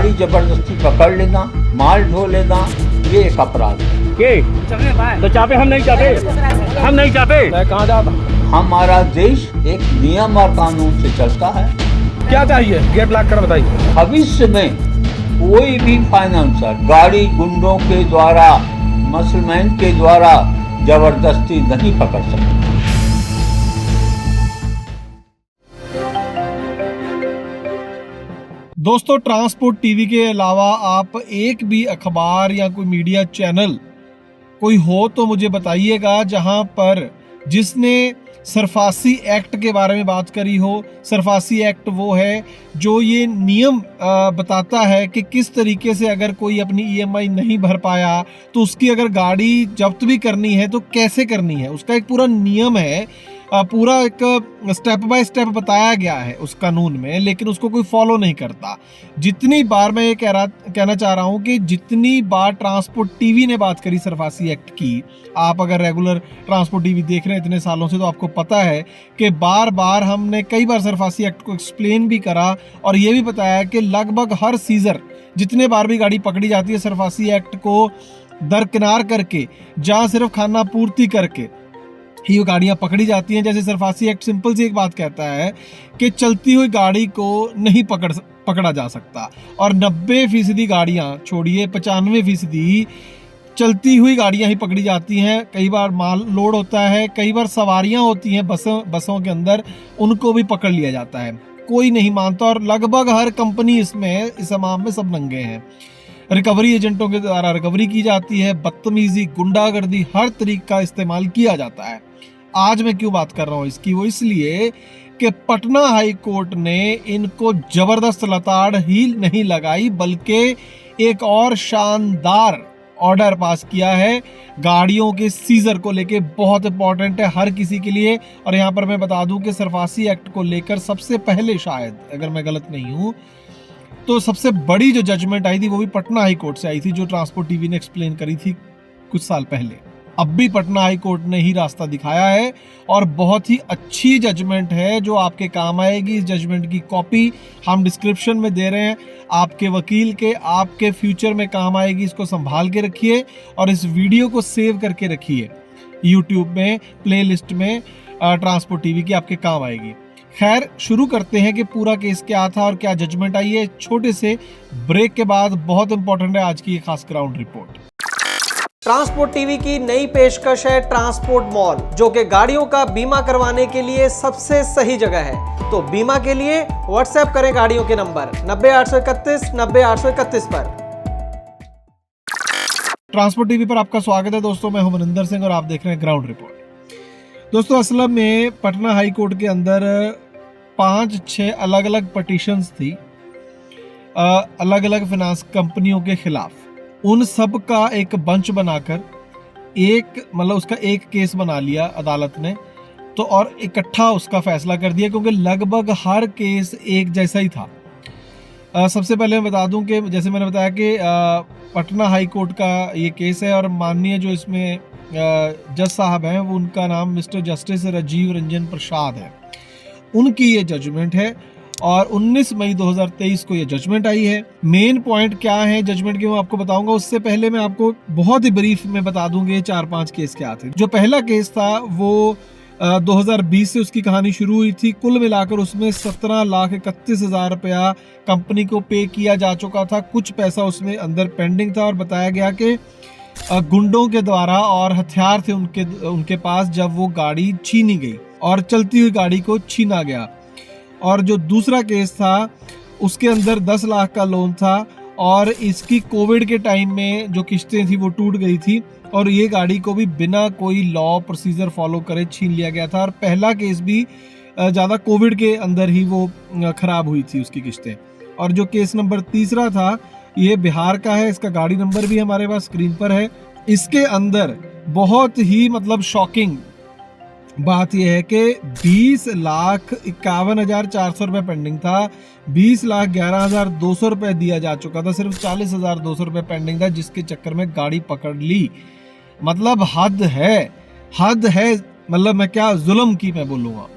गाड़ी जबरदस्ती पकड़ लेना, माल ढो लेना, ये एक अपराध है। तो चापे हम नहीं चापे कहाँ जाता? हमारा देश एक नियम और कानून से चलता है। क्या चाहिए गेट लॉक कर बताइए। भविष्य में कोई भी फाइनेंसर गाड़ी गुंडों के द्वारा, मसलमैन के द्वारा जबरदस्ती नहीं पकड़ सकता। दोस्तों, ट्रांसपोर्ट टीवी के अलावा आप एक भी अखबार या कोई मीडिया चैनल कोई हो तो मुझे बताइएगा जहां पर जिसने सरफासी एक्ट के बारे में बात करी हो। सरफासी एक्ट वो है जो ये नियम बताता है कि किस तरीके से अगर कोई अपनी ईएमआई नहीं भर पाया तो उसकी अगर गाड़ी जब्त भी करनी है तो कैसे करनी है, उसका एक पूरा नियम है, पूरा एक स्टेप बाय स्टेप बताया गया है उस कानून में, लेकिन उसको कोई फॉलो नहीं करता। जितनी बार मैं ये कहना चाह रहा हूँ कि जितनी बार ट्रांसपोर्ट टीवी ने बात करी सरफासी एक्ट की, आप अगर रेगुलर ट्रांसपोर्ट टीवी देख रहे हैं इतने सालों से तो आपको पता है कि बार बार हमने कई बार सरफासी एक्ट को एक्सप्लेन भी करा और ये भी बताया कि लगभग हर सीजर जितने बार भी गाड़ी पकड़ी जाती है सरफासी एक्ट को दरकिनार करके, जहाँ सिर्फ खाना पूर्ति करके ही वो गाड़ियां पकड़ी जाती हैं। जैसे सरफासी एक्ट सिंपल सी एक बात कहता है कि चलती हुई गाड़ी को नहीं पकड़ा जा सकता, और 90% गाड़ियां छोड़िए 95% चलती हुई गाड़ियां ही पकड़ी जाती हैं। कई बार माल लोड होता है, कई बार सवारियां होती हैं बसों के अंदर, उनको भी पकड़ लिया जाता है, कोई नहीं मानता। और लगभग हर कंपनी इसमें इस अमाम में सब नंगे हैं। रिकवरी एजेंटों के द्वारा रिकवरी की जाती है, बदतमीजी, गुंडागर्दी, हर तरीके का इस्तेमाल किया जाता है। आज मैं क्यों बात कर रहा हूँ इसकी, वो इसलिए कि पटना हाई कोर्ट ने इनको जबरदस्त लताड़ ही नहीं लगाई बल्कि एक और शानदार ऑर्डर पास किया है गाड़ियों के सीजर को लेके। बहुत इंपॉर्टेंट है हर किसी के लिए। और यहाँ पर मैं बता दूं कि सरफासी एक्ट को लेकर सबसे पहले, शायद अगर मैं गलत नहीं हूँ, तो सबसे बड़ी जो जजमेंट आई थी वो भी पटना हाई कोर्ट से आई थी, जो ट्रांसपोर्ट टीवी ने एक्सप्लेन करी थी कुछ साल पहले। अब भी पटना हाई कोर्ट ने ही रास्ता दिखाया है और बहुत ही अच्छी जजमेंट है जो आपके काम आएगी। इस जजमेंट की कॉपी हम डिस्क्रिप्शन में दे रहे हैं, आपके वकील के, आपके फ्यूचर में काम आएगी। इसको संभाल के रखिए और इस वीडियो को सेव करके रखिए यूट्यूब में, प्लेलिस्ट में ट्रांसपोर्ट टीवी की, आपके काम आएगी। खैर, शुरू करते हैं कि पूरा केस क्या था और क्या जजमेंट आई है। छोटे से ब्रेक के बाद बहुत इंपॉर्टेंट है आज की ये खास ग्राउंड रिपोर्ट। ट्रांसपोर्ट टीवी की नई पेशकश है ट्रांसपोर्ट मॉल, जो कि गाड़ियों का बीमा करवाने के लिए सबसे सही जगह है। तो बीमा के लिए व्हाट्सएप करें गाड़ियों के नंबर 90 831 90 831 पर। ट्रांसपोर्ट टीवी पर आपका स्वागत है दोस्तों, मैं हूं मनिंदर सिंह और आप देख रहे हैं ग्राउंड रिपोर्ट। दोस्तों, असल में पटना हाई कोर्ट के अंदर 5-6 अलग अलग पटिशंस थी अलग अलग फाइनेंस कंपनियों के खिलाफ। उन सब का एक बंच बनाकर उसका एक केस बना लिया अदालत ने, तो और इकट्ठा उसका फैसला कर दिया, क्योंकि लगभग हर केस एक जैसा ही था। सबसे पहले मैं बता दूं कि जैसे मैंने बताया कि पटना हाई कोर्ट का ये केस है और माननीय जो इसमें जज साहब हैं वो, उनका नाम मिस्टर जस्टिस राजीव रंजन प्रसाद है। उनकी ये जजमेंट है और 19 मई 2023 को ये जजमेंट आई है। मेन पॉइंट क्या है जजमेंट के, मैं आपको बताऊंगा। उससे पहले मैं आपको बहुत ही ब्रीफ में बता दूंगे 4-5 केस क्या थे। जो पहला केस था वो 2020 से उसकी कहानी शुरू हुई थी। कुल मिलाकर उसमें 17,31,000 रुपया कंपनी को पे किया जा चुका था। कुछ पैसा उसमें अंदर पेंडिंग था और बताया गया कि गुंडों के द्वारा, और हथियार थे उनके पास, जब वो गाड़ी छीनी गई और चलती हुई गाड़ी को छीना गया। और जो दूसरा केस था उसके अंदर 10 लाख का लोन था और इसकी कोविड के टाइम में जो किस्तें थी वो टूट गई थी और ये गाड़ी को भी बिना कोई लॉ प्रोसीजर फॉलो करे छीन लिया गया था। और पहला केस भी ज़्यादा कोविड के अंदर ही वो खराब हुई थी उसकी किस्तें। और जो केस नंबर तीसरा था ये बिहार का है, इसका गाड़ी नंबर भी हमारे पास स्क्रीन पर है। इसके अंदर बहुत ही शॉकिंग बात यह है कि 20,51,400 रुपये पेंडिंग था, 20,11,200 रुपये दिया जा चुका था, सिर्फ 40,200 रुपये पेंडिंग था, जिसके चक्कर में गाड़ी पकड़ ली। मतलब हद है। मतलब मैं क्या जुल्म की मैं बोलूँगा।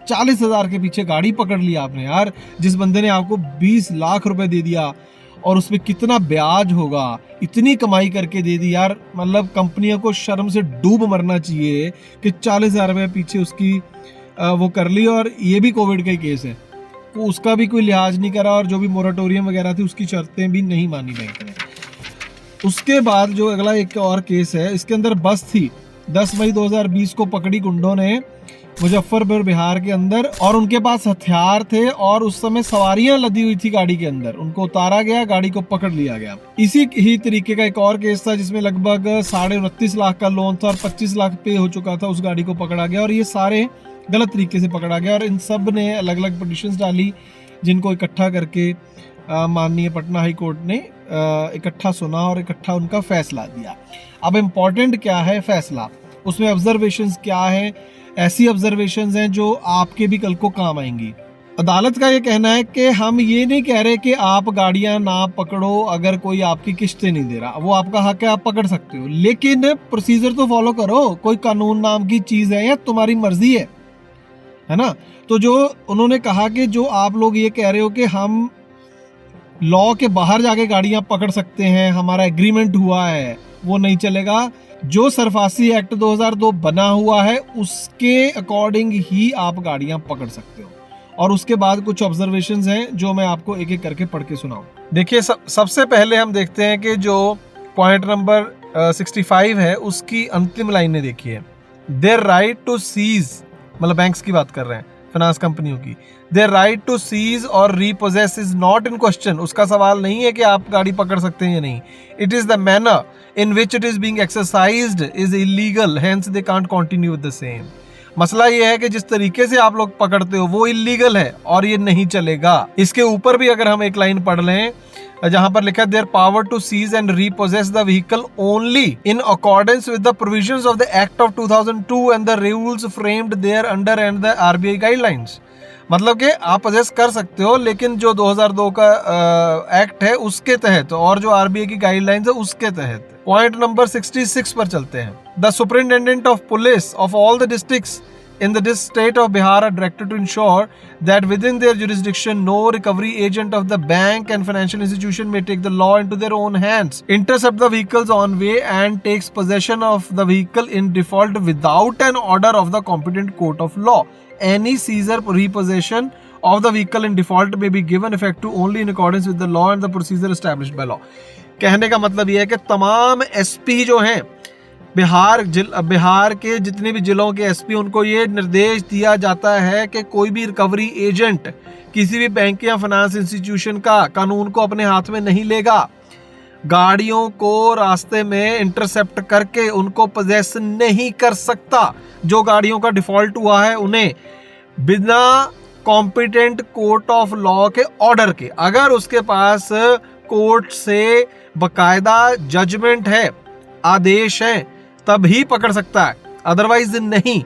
40,000 के पीछे गाड़ी पकड़ ली आपने यार, जिस बंदे ने आपको 20 लाख रुपए दे दिया और उसमें कितना ब्याज होगा, इतनी कमाई करके दे दी यार। मतलब कंपनियों को शर्म से डूब मरना चाहिए कि 40,000 रुपये पीछे उसकी वो कर ली, और ये भी कोविड का ही केस है, तो उसका भी कोई लिहाज नहीं करा, और जो भी मोरेटोरियम वगैरह थी उसकी शर्तें भी नहीं मानी बैंक ने। उसके बाद जो अगला एक और केस है, इसके अंदर बस थी 10 मई 2020 को पकड़ी गुंडों ने मुजफ्फरपुर बिहार के अंदर, और उनके पास हथियार थे और उस समय सवारियां लदी हुई थी गाड़ी के अंदर। उनको उतारा गया, गाड़ी को पकड़ लिया गया। इसी ही तरीके का एक और केस था जिसमें लगभग 29.5 लाख का लोन था और 25 लाख पे हो चुका था, उस गाड़ी को पकड़ा गया, और ये सारे गलत तरीके से पकड़ा गया। और इन सब ने अलग अलग पिटीशंस डाली, जिनको इकट्ठा करके माननीय पटना हाई कोर्ट ने इकट्ठा सुना और इकट्ठा उनका फैसला दिया। अब इम्पोर्टेंट क्या है फैसला, उसमें ऑब्जर्वेशंस क्या है, ऐसी ऑब्जर्वेशंस हैं जो आपके भी कल को काम आएंगी। अदालत का ये कहना है कि हम ये नहीं कह रहे कि आप गाड़ियां ना पकड़ो अगर कोई आपकी किस्तें नहीं दे रहा, वो आपका हक है, आप पकड़ सकते हो, लेकिन प्रोसीजर तो फॉलो करो। कोई कानून नाम की चीज है या तुम्हारी मर्जी है ना। तो जो उन्होंने कहा कि जो आप लोग ये कह रहे हो कि हम लॉ के बाहर जाके गाड़ियां पकड़ सकते हैं, हमारा एग्रीमेंट हुआ है, वो नहीं चलेगा। जो सरफासी एक्ट 2002 बना हुआ है उसके अकॉर्डिंग ही आप गाड़ियां पकड़ सकते हो। और उसके बाद कुछ ऑब्जर्वेशंस हैं जो मैं आपको एक एक करके पढ़ के सुनाऊं। देखिए सबसे पहले हम देखते हैं कि जो पॉइंट नंबर 65 है उसकी अंतिम लाइनें देखिए। देयर राइट टू सीज, मतलब बैंक्स की बात कर रहे हैं, फाइनेंस कंपनियों की। देयर राइट टू सीज और रीपोजेस इज नॉट इन क्वेश्चन। उसका सवाल नहीं है कि आप गाड़ी पकड़ सकते हैं या नहीं। It is the manner in which it is being exercised is illegal, hence they can't continue with the same. मसला ये है कि जिस तरीके से आप लोग पकड़ते हो वो इलीगल है और ये नहीं चलेगा। इसके ऊपर भी अगर हम एक लाइन पढ़ लें जहां पर लिखा है their power to seize and repossess the vehicle only in accordance with the provisions of the act of 2002 and the rules framed thereunder and the RBI guidelines. मतलब कि आप पोजेस कर सकते हो लेकिन जो 2002 का एक्ट है उसके तहत और जो आरबीआई की गाइडलाइंस है उसके तहत। पॉइंट नंबर 66 पर चलते हैं। The superintendent of police of all the districts in the state of Bihar are directed to ensure that within their jurisdiction no recovery agent of the bank and financial institution may take the law into their own hands, intercept the vehicles on way and takes possession of the vehicle in default without an order of the competent court of law. Any seizure repossession of the vehicle in default may be given effect to only in accordance with the law and the procedure established by law. कहने का मतलब यह है कि तमाम SP जो हैं बिहार के जितने भी जिलों के एसपी, उनको ये निर्देश दिया जाता है कि कोई भी रिकवरी एजेंट किसी भी बैंक या फाइनेंस इंस्टीट्यूशन का कानून को अपने हाथ में नहीं लेगा। गाड़ियों को रास्ते में इंटरसेप्ट करके उनको पोजेस नहीं कर सकता। जो गाड़ियों का डिफॉल्ट हुआ है उन्हें बिना कॉम्पिटेंट कोर्ट ऑफ लॉ के ऑर्डर के, अगर उसके पास कोर्ट से बकायदा जजमेंट है, आदेश है, तब ही पकड़ सकता है, अदरवाइज नहीं।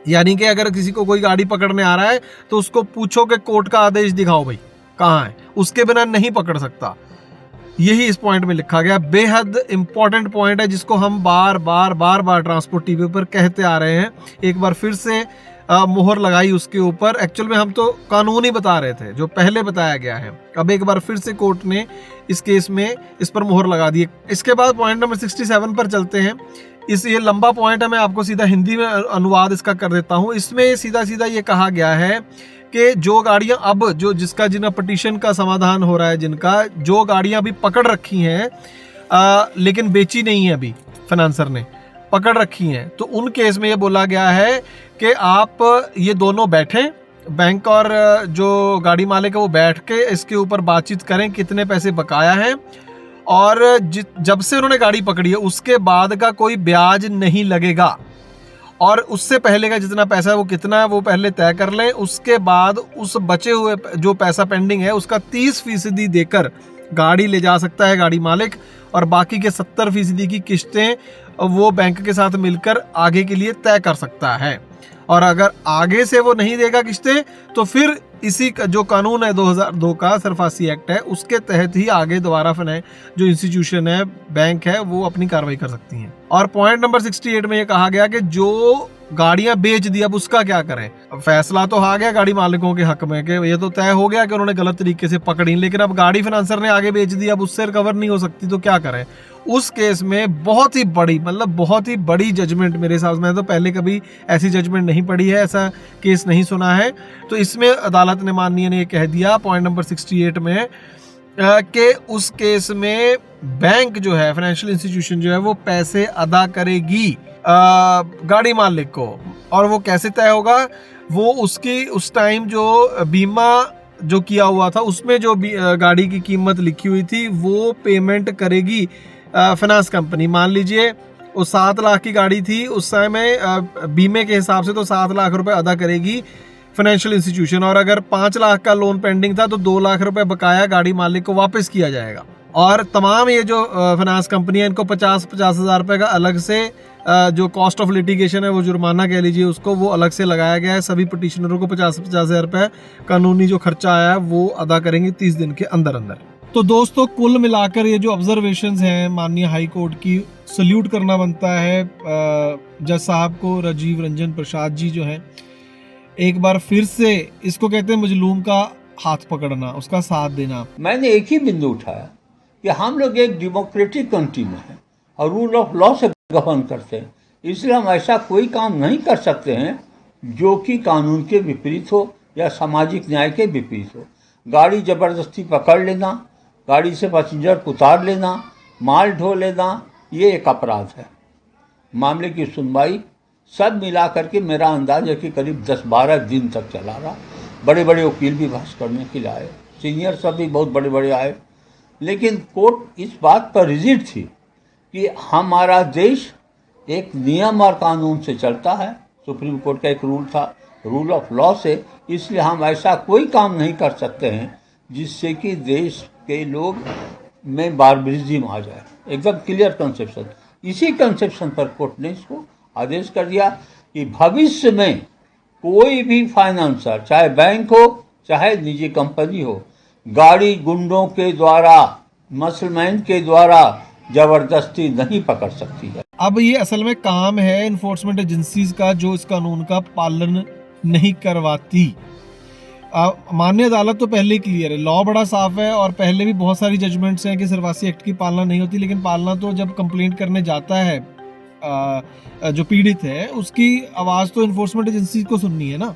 यानी कि अगर किसी को कोई गाड़ी पकड़ने आ रहा है तो उसको पूछो कि कोर्ट का आदेश दिखाओ भाई कहाँ है, उसके बिना नहीं पकड़ सकता। यही इस पॉइंट में लिखा गया। बेहद इंपॉर्टेंट पॉइंट है जिसको हम बार बार ट्रांसपोर्ट टीवी पर कहते आ रहे हैं। एक बार फिर से मोहर लगाई उसके ऊपर। एक्चुअल में हम तो कानून ही बता रहे थे जो पहले बताया गया है, अब एक बार फिर से कोर्ट ने इस केस में इस पर मोहर लगा दी। इसके बाद पॉइंट नंबर 67 पर चलते हैं। ये लंबा पॉइंट है, मैं आपको सीधा हिंदी में अनुवाद इसका कर देता हूँ। इसमें सीधा ये कहा गया है कि जो गाड़ियां अब जिनका पिटीशन का समाधान हो रहा है, जिनका जो गाड़ियां अभी पकड़ रखी हैं लेकिन बेची नहीं है, अभी फाइनेंसर ने पकड़ रखी हैं, तो उन केस में ये बोला गया है कि आप ये दोनों बैठें, बैंक और जो गाड़ी मालिक है वो बैठ के इसके ऊपर बातचीत करें कितने पैसे बकाया हैं, और जब से उन्होंने गाड़ी पकड़ी है उसके बाद का कोई ब्याज नहीं लगेगा, और उससे पहले का जितना पैसा है वो कितना है वो पहले तय कर लें। उसके बाद उस बचे हुए जो पैसा पेंडिंग है उसका 30% देकर गाड़ी ले जा सकता है गाड़ी मालिक, और बाकी के 70% की किस्तें वो बैंक के साथ मिलकर आगे के लिए तय कर सकता है। और अगर आगे से वो नहीं देगा किस्तें तो फिर इसी का जो कानून है 2002 का सरफासी एक्ट है उसके तहत ही आगे दोबारा जो इंस्टीट्यूशन है, बैंक है, वो अपनी कार्रवाई कर सकती हैं। और पॉइंट नंबर 68 में ये कहा गया कि जो गाड़ियां बेच दी, अब उसका क्या करें? अब फैसला तो आ गया गाड़ी मालिकों के हक में कि ये तो तय हो गया कि उन्होंने गलत तरीके से पकड़ी, लेकिन अब गाड़ी फाइनेंसर ने आगे बेच दी, अब उससे रिकवर नहीं हो सकती, तो क्या करें? उस केस में बहुत ही बड़ी, मतलब बहुत ही बड़ी जजमेंट मेरे हिसाब से, मैं तो पहले कभी ऐसी जजमेंट नहीं पढ़ी है, ऐसा केस नहीं सुना है। तो इसमें अदालत ने, माननीय ने कह दिया पॉइंट नंबर 68 में कि उस केस में बैंक जो है, फाइनेंशियल इंस्टीट्यूशन जो है, वो पैसे अदा करेगी गाड़ी मालिक को। और वो कैसे तय होगा? वो उसकी उस टाइम जो बीमा जो किया हुआ था उसमें जो गाड़ी की कीमत लिखी हुई थी वो पेमेंट करेगी फाइनेंस कंपनी। मान लीजिए वो 7 लाख की गाड़ी थी उस समय, बीमे के हिसाब से तो 7 लाख रुपए अदा करेगी फाइनेंशियल इंस्टीट्यूशन, और अगर 5 लाख का लोन पेंडिंग था तो 2 लाख रुपए बकाया गाड़ी मालिक को वापस किया जाएगा। और तमाम ये जो फाइनेंस कंपनी है, इनको 50-50 हज़ार रुपये का अलग से जो कॉस्ट ऑफ लिटिगेशन है, वो जुर्माना कह लीजिए उसको, वो अलग से लगाया गया है। सभी पिटिशनरों को 50-50 हज़ार रुपये कानूनी जो खर्चा आया है वो अदा करेंगे 30 दिन के अंदर अंदर। तो दोस्तों, कुल मिलाकर ये जो ऑब्जर्वेशंस हैं माननीय हाई कोर्ट की, सल्यूट करना बनता है जज साहब को। राजीव रंजन प्रसाद जी जो हैं, एक बार फिर से इसको कहते हैं मजलूम का हाथ पकड़ना, उसका साथ देना। मैंने एक ही बिंदु उठाया कि हम लोग एक डेमोक्रेटिक कंट्री में हैं और रूल ऑफ लॉ से गवर्न करते हैं, इसलिए हम ऐसा कोई काम नहीं कर सकते हैं जो कि कानून के विपरीत हो या सामाजिक न्याय के विपरीत हो। गाड़ी ज़बरदस्ती पकड़ लेना, गाड़ी से पैसेंजर को उतार लेना, माल ढो लेना, ये एक अपराध है। मामले की सुनवाई सब मिला करके मेरा अंदाज है कि करीब 10-12 दिन तक चला रहा। बड़े बड़े वकील भी बहस करने के लिए आए, सीनियर सब भी बहुत बड़े बड़े आए, लेकिन कोर्ट इस बात पर रिजिड थी कि हमारा देश एक नियम और कानून से चलता है। सुप्रीम कोर्ट का एक रूल था, रूल ऑफ लॉ से, इसलिए हम ऐसा कोई काम नहीं कर सकते हैं जिससे कि देश के लोग में बार्बरिज्म आ जाए। एकदम क्लियर कंसेप्शन। इसी कंसेप्शन पर कोर्ट ने इसको आदेश कर दिया कि भविष्य में कोई भी फाइनेंसर, चाहे बैंक हो चाहे निजी कंपनी हो, गाड़ी गुंडों के द्वारा, मसलमैन के द्वारा जबरदस्ती नहीं पकड़ सकती है। अब ये असल में काम है इन्फोर्समेंट एजेंसीज का, जो इस कानून का पालन नहीं करवाती। माननीय अदालत तो पहले ही क्लियर है, लॉ बड़ा साफ है, और पहले भी बहुत सारी जजमेंट्स हैं कि सरफासी एक्ट की पालना नहीं होती, लेकिन पालना तो जब कंप्लेंट करने जाता है जो पीड़ित है, उसकी आवाज़ तो इन्फोर्समेंट एजेंसी को सुननी है ना,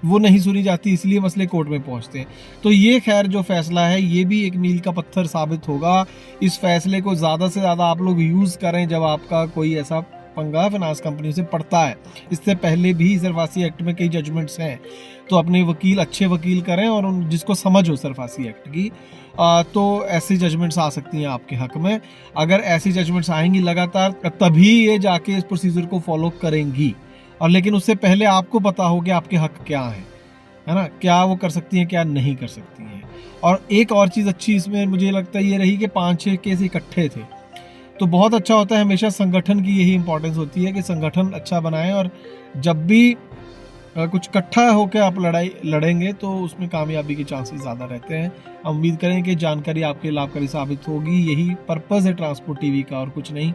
वो नहीं सुनी जाती, इसलिए मसले कोर्ट में पहुंचते हैं। तो ये खैर जो फैसला है ये भी एक मील का पत्थर साबित होगा। इस फैसले को ज़्यादा से ज़्यादा आप लोग यूज़ करें जब आपका कोई ऐसा पंगा फाइनेंस कंपनी से पड़ता है। इससे पहले भी सरफासी एक्ट में कई जजमेंट्स हैं, तो अपने वकील, अच्छे वकील करें और उन जिसको समझ हो सरफासी एक्ट की, तो ऐसी जजमेंट्स आ सकती हैं आपके हक में। अगर ऐसी जजमेंट्स आएंगी लगातार, तभी ये जाके इस प्रोसीजर को फॉलो करेंगी। और लेकिन उससे पहले आपको पता हो कि आपके हक क्या है ना, क्या वो कर सकती हैं, क्या नहीं कर सकती हैं। और एक और चीज़ अच्छी इसमें मुझे लगता है ये रही कि 5-6 केस इकट्ठे थे, तो बहुत अच्छा होता है। हमेशा संगठन की यही इंपॉर्टेंस होती है कि संगठन अच्छा बनाएं, और जब भी कुछ इकट्ठा होकर आप लड़ाई लड़ेंगे तो उसमें कामयाबी के चांसेस ज़्यादा रहते हैं। हम उम्मीद करें कि जानकारी आपके लाभकारी साबित होगी। यही पर्पज़ है ट्रांसपोर्ट टीवी का, और कुछ नहीं।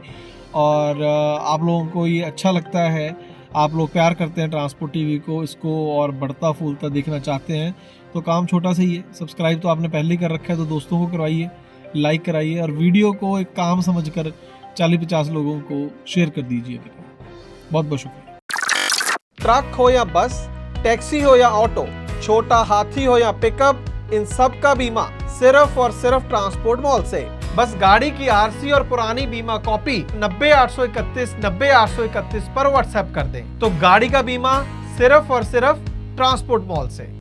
और आप लोगों को ये अच्छा लगता है, आप लोग प्यार करते हैं ट्रांसपोर्ट टीवी को, इसको और बढ़ता फूलता देखना चाहते हैं, तो काम छोटा सा ही है। सब्सक्राइब तो आपने पहले ही कर रखा है, तो दोस्तों को करवाइए, लाइक कराइए, और वीडियो को एक काम समझकर 40-50 लोगों को शेयर कर दीजिए। बहुत बहुत शुक्रिया। ट्रक हो या बस, टैक्सी हो या ऑटो, छोटा हाथी हो या पिकअप, इन सब का बीमा सिर्फ और सिर्फ ट्रांसपोर्ट मॉल से। बस गाड़ी की आरसी और पुरानी बीमा कॉपी 90-831 पर व्हाट्सएप कर दें, तो गाड़ी का बीमा सिर्फ और सिर्फ ट्रांसपोर्ट मॉल से।